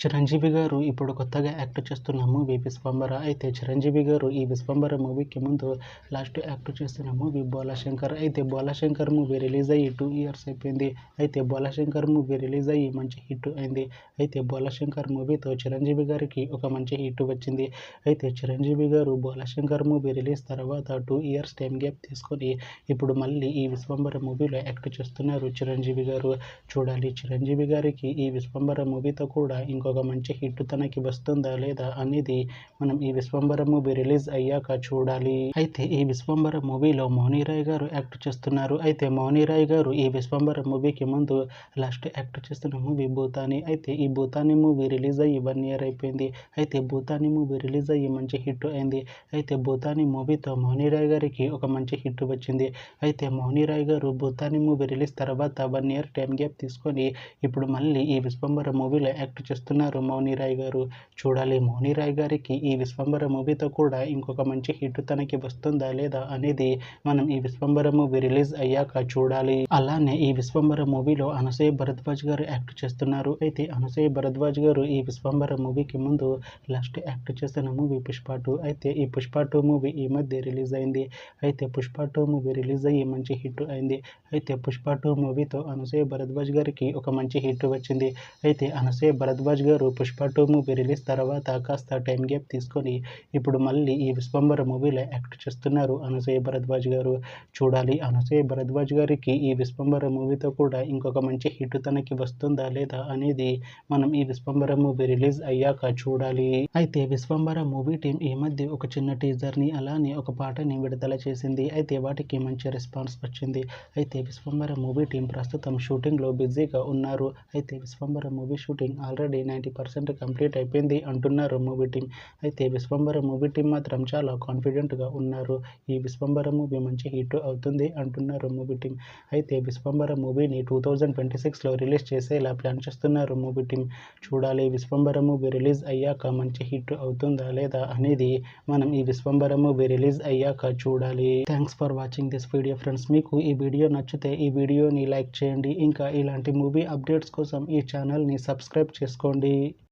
చిరంజీవి గారు ఇప్పుడు కొత్తగా యాక్ట్ చేస్తున్న మూవీ 'విశ్వంబర'. అయితే చిరంజీవి గారు ఈ 'విశ్వంబర' మూవీకి ముందు లాస్ట్ యాక్ట్ చేస్తున్న మూవీ 'బోలాశంకర్'. అయితే 'బోలాశంకర్' మూవీ రిలీజ్ అయ్యి 2 ఇయర్స్ అయిపోయింది. అయితే 'బోలాశంకర్' మూవీ రిలీజ్ అయ్యి మంచి హిట్ అయింది. అయితే 'బోలాశంకర్' మూవీతో చిరంజీవి గారికి ఒక మంచి హిట్ వచ్చింది. అయితే చిరంజీవి గారు 'బోలాశంకర్' మూవీ రిలీజ్ తర్వాత 2 ఇయర్స్ టైం గ్యాప్ తీసుకొని ఇప్పుడు మళ్ళీ ఈ 'విశ్వంబర' మూవీలో యాక్ట్ చేస్తున్నారు చిరంజీవి గారు. చూడాలి చిరంజీవి గారికి ఈ 'విశ్వంబర' మూవీతో కూడా ఇంకొక మంచి హిట్ తనకి వస్తుందా లేదా అనేది మనం ఈ 'విశ్వంబర' మూవీ రిలీజ్ అయ్యాక చూడాలి. అయితే ఈ 'విశ్వంబర' మూవీలో మౌనిరాయ్ గారు యాక్ట్ చేస్తున్నారు. అయితే మౌనిరాయ్ గారు ఈ 'విశ్వంబర' మూవీకి ముందు లాస్ట్ యాక్ట్ చేస్తున్న మూవీ 'భూతాని'. అయితే ఈ 'భూతాని' మూవీ రిలీజ్ అయ్యి 1 ఇయర్ అయిపోయింది. అయితే 'భూతాని' మూవీ రిలీజ్ అయ్యి మంచి హిట్ అయింది. అయితే 'భూతాని' మూవీతో మౌనిరాయ్ గారికి ఒక మంచి హిట్ వచ్చింది. అయితే మౌనిరాయ్ గారు 'భూతాని' మూవీ రిలీజ్ తర్వాత 1 ఇయర్ టైం గ్యాప్ తీసుకొని ఇప్పుడు మళ్ళీ ఈ 'విశ్వంబర' మూవీలో యాక్ట్ చేస్తున్నారు మౌనిరాయ్ గారు. చూడాలి మౌనిరాయ్ గారికి ఈ 'విశ్వంబర' మూవీతో కూడా ఇంకొక మంచి హిట్ తనకి వస్తుందా లేదా అనేది మనం ఈ 'విశ్వంబర' మూవీ రిలీజ్ అయ్యాక చూడాలి. అలానే ఈ 'విశ్వంబర' మూవీలో అనసూయ భరద్వాజ్ గారు యాక్ట్ చేస్తున్నారు. అయితే అనసూయ భరద్వాజ్ గారు ఈ 'విశ్వంబర' మూవీకి ముందు లాస్ట్ యాక్ట్ చేస్తున్న మూవీ 'పుష్ప 2'. అయితే ఈ 'పుష్ప 2' మూవీ ఈ మధ్య రిలీజ్ అయింది. అయితే 'పుష్ప 2' మూవీ రిలీజ్ అయ్యి మంచి హిట్ అయింది. అయితే 'పుష్ప 2' మూవీతో అనసూయ భరద్వాజ్ గారికి ఒక మంచి హిట్ వచ్చింది. అయితే అనసూయ భరద్వాజ్ గారు 'పుష్ప 2' మూవీ రిలీజ్ తర్వాత కాస్త టైం గ్యాప్ తీసుకొని ఇప్పుడు మళ్ళీ ఈ 'విశ్వంబర' మూవీలో యాక్ట్ చేస్తున్నారు అనసూయ భరద్వాజ్ గారు. చూడాలి అనసూయ భరద్వాజ్ గారికి ఈ 'విశ్వంబర' మూవీతో కూడా ఇంకొక మంచి హిట్ తనకి వస్తుందా లేదా అనేది మనం ఈ 'విశ్వంబర' మూవీ రిలీజ్ అయ్యాక చూడాలి. అయితే 'విశ్వంబర' మూవీ టీం ఈ మధ్య ఒక చిన్న టీజర్ని అలానే ఒక పాటని విడుదల చేసింది. అయితే వాటికి మంచి రెస్పాన్స్ వచ్చింది. అయితే 'విశ్వంబర' మూవీ టీం ప్రస్తుతం షూటింగ్లో బిజీగా ఉన్నారు. అయితే 'Vishwambhara' movie shooting already 90% complete అయిపోయింది అంటున్నారు మూవీ టీం. అయితే 'విశ్వంబర' మూవీ టీం మాత్రం చాలా కాన్ఫిడెంట్గా ఉన్నారు. ఈ 'విశ్వంబర' మూవీ మంచి హిట్ అవుతుంది అంటున్నారు మూవీ టీం. అయితే 'విశ్వంబర' మూవీని 2026లో రిలీజ్ చేసేలా ప్లాన్ చేస్తున్నారు మూవీ టీం. చూడాలి 'విశ్వంబర' మూవీ రిలీజ్ అయ్యాక మంచి హిట్ అవుతుందా లేదా అనేది మనం ఈ 'విశ్వంబర' మూవీ రిలీజ్ అయ్యాక చూడాలి. Thanks for watching this video friends. మీకు ఈ వీడియో నచ్చితే ఈ వీడియోని లైక్ చేయండి. ఇంకా ఇలాంటి మూవీ అప్డేట్స్ కోసం ఈ ఛానల్ని సబ్స్క్రైబ్ చేసుకోండి.